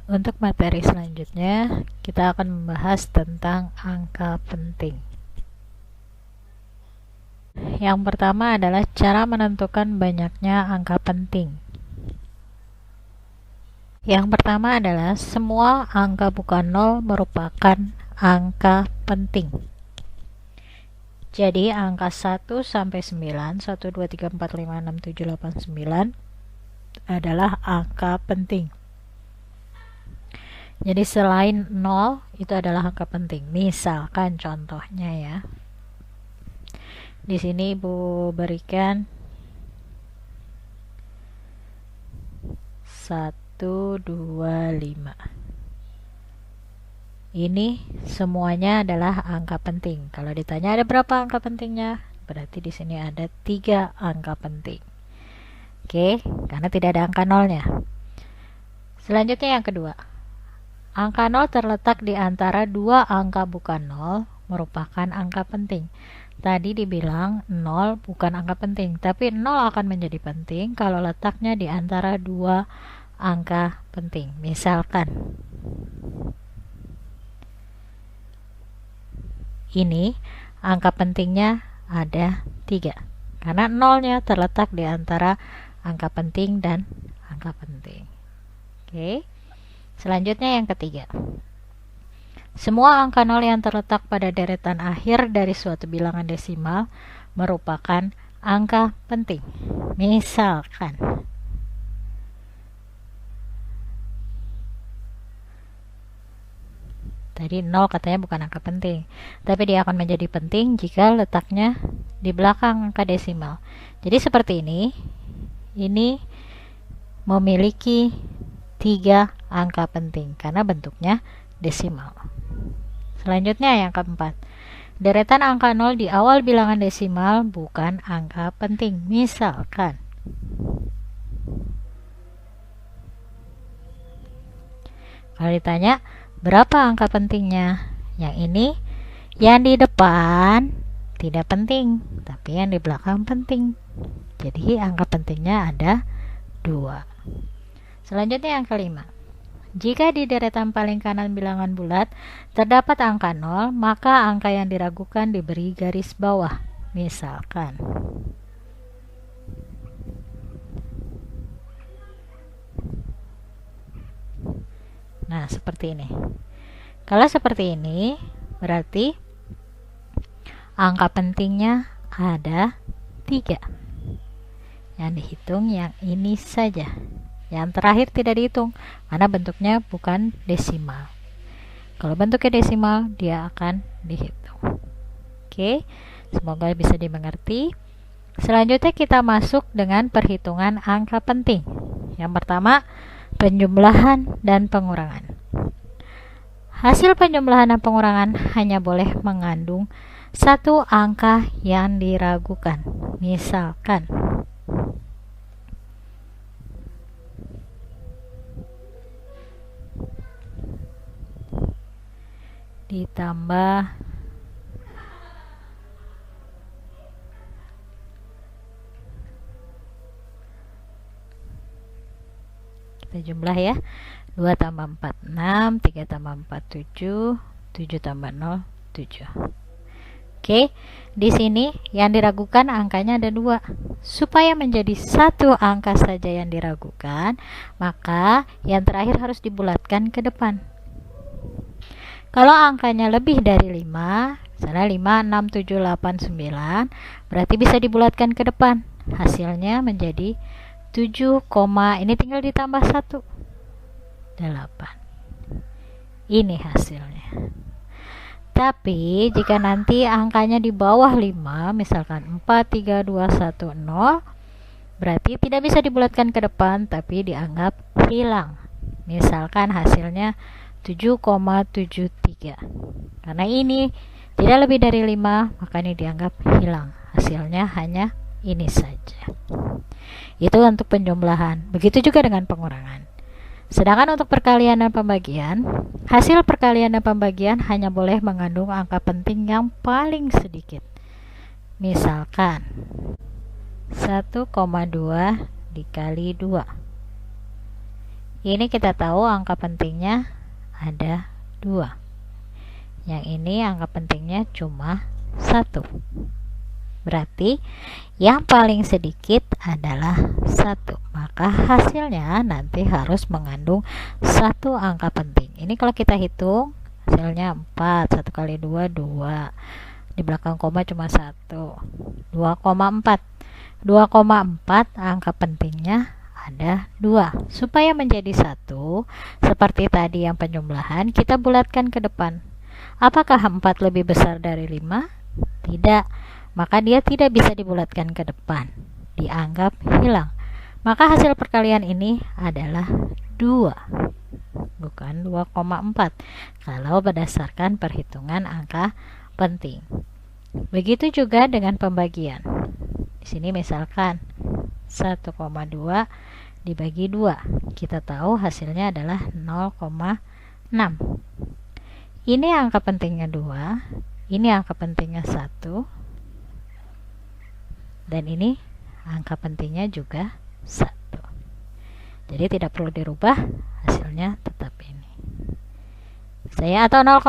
Untuk materi selanjutnya, kita akan membahas tentang angka penting. Yang pertama adalah cara menentukan banyaknya angka penting. Yang pertama adalah semua angka bukan 0 merupakan angka penting. Jadi angka 1 sampai 9, 1, 2, 3, 4, 5, 6, 7, 8, 9 adalah angka penting. Jadi selain 0 itu adalah angka penting. Misalkan contohnya ya. Di sini Ibu berikan 1, 2, 5. Ini semuanya adalah angka penting. Kalau ditanya ada berapa angka pentingnya, berarti di sini ada 3 angka penting. Oke, karena tidak ada angka nolnya. Selanjutnya yang kedua. Angka 0 terletak di antara 2 angka bukan 0 merupakan angka penting. Tadi dibilang 0 bukan angka penting, tapi 0 akan menjadi penting kalau letaknya di antara 2 angka penting. Misalkan ini angka pentingnya ada 3 karena 0-nya terletak di antara angka penting dan angka penting. Oke. Selanjutnya yang ketiga. Semua angka 0 yang terletak pada deretan akhir dari suatu bilangan desimal merupakan angka penting. Misalkan tadi 0 katanya bukan angka penting, tapi dia akan menjadi penting jika letaknya di belakang angka desimal. Jadi seperti ini memiliki 3 angka penting karena bentuknya desimal. Selanjutnya yang keempat. Deretan angka 0 di awal bilangan desimal bukan angka penting. Misalkan kalau ditanya berapa angka pentingnya? Yang ini yang di depan tidak penting, tapi yang di belakang penting. Jadi angka pentingnya ada 2. Selanjutnya yang kelima. Jika di deretan paling kanan bilangan bulat terdapat angka 0, maka angka yang diragukan diberi garis bawah. Misalkan nah, seperti ini. Kalau seperti ini, berarti angka pentingnya ada 3. Yang dihitung yang ini saja. Yang terakhir tidak dihitung karena bentuknya bukan desimal. Kalau bentuknya desimal, dia akan dihitung. Oke, semoga bisa dimengerti. Selanjutnya kita masuk dengan perhitungan angka penting. Yang pertama, penjumlahan dan pengurangan. Hasil penjumlahan dan pengurangan hanya boleh mengandung 1 angka yang diragukan. Misalkan ditambah kita jumlah ya, 2 tambah 4 6, 3 tambah 4 7, 7 tambah 0 7. Oke, di sini yang diragukan angkanya ada 2. Supaya menjadi 1 angka saja yang diragukan, maka yang terakhir harus dibulatkan ke depan. Kalau angkanya lebih dari 5, misalnya 5, 6, 7, 8, 9, berarti bisa dibulatkan ke depan. Hasilnya menjadi 7, ini tinggal ditambah 1, 8. Ini hasilnya. Tapi jika nanti angkanya di bawah 5, misalkan 4, 3, 2, 1, 0, berarti tidak bisa dibulatkan ke depan, tapi dianggap hilang. Misalkan hasilnya 7,73. Karena ini tidak lebih dari 5, maka ini dianggap hilang. Hasilnya hanya ini saja. Itu untuk penjumlahan. Begitu juga dengan pengurangan. Sedangkan untuk perkalian dan pembagian, hasil perkalian dan pembagian hanya boleh mengandung angka penting yang paling sedikit. Misalkan 1,2 dikali 2. Ini kita tahu angka pentingnya ada 2. Yang ini angka pentingnya cuma 1. Berarti yang paling sedikit adalah 1. Maka hasilnya nanti harus mengandung 1 angka penting. Ini kalau kita hitung hasilnya 4. 1 kali 2, 2. Di belakang koma cuma 1. 2,4. 2,4 angka pentingnya ada 2. Supaya menjadi 1, seperti tadi yang penjumlahan, kita bulatkan ke depan. Apakah 4 lebih besar dari 5? Tidak. Maka dia tidak bisa dibulatkan ke depan. Dianggap hilang. Maka hasil perkalian ini adalah 2. Bukan 2,4. Kalau berdasarkan perhitungan angka penting. Begitu juga dengan pembagian. Di sini misalkan 1,2 dibagi 2. Kita tahu hasilnya adalah 0,6. Ini angka pentingnya 2. Ini angka pentingnya 1. Dan ini angka pentingnya juga 1. Jadi tidak perlu dirubah, hasilnya tetap ini. Saya atau 0,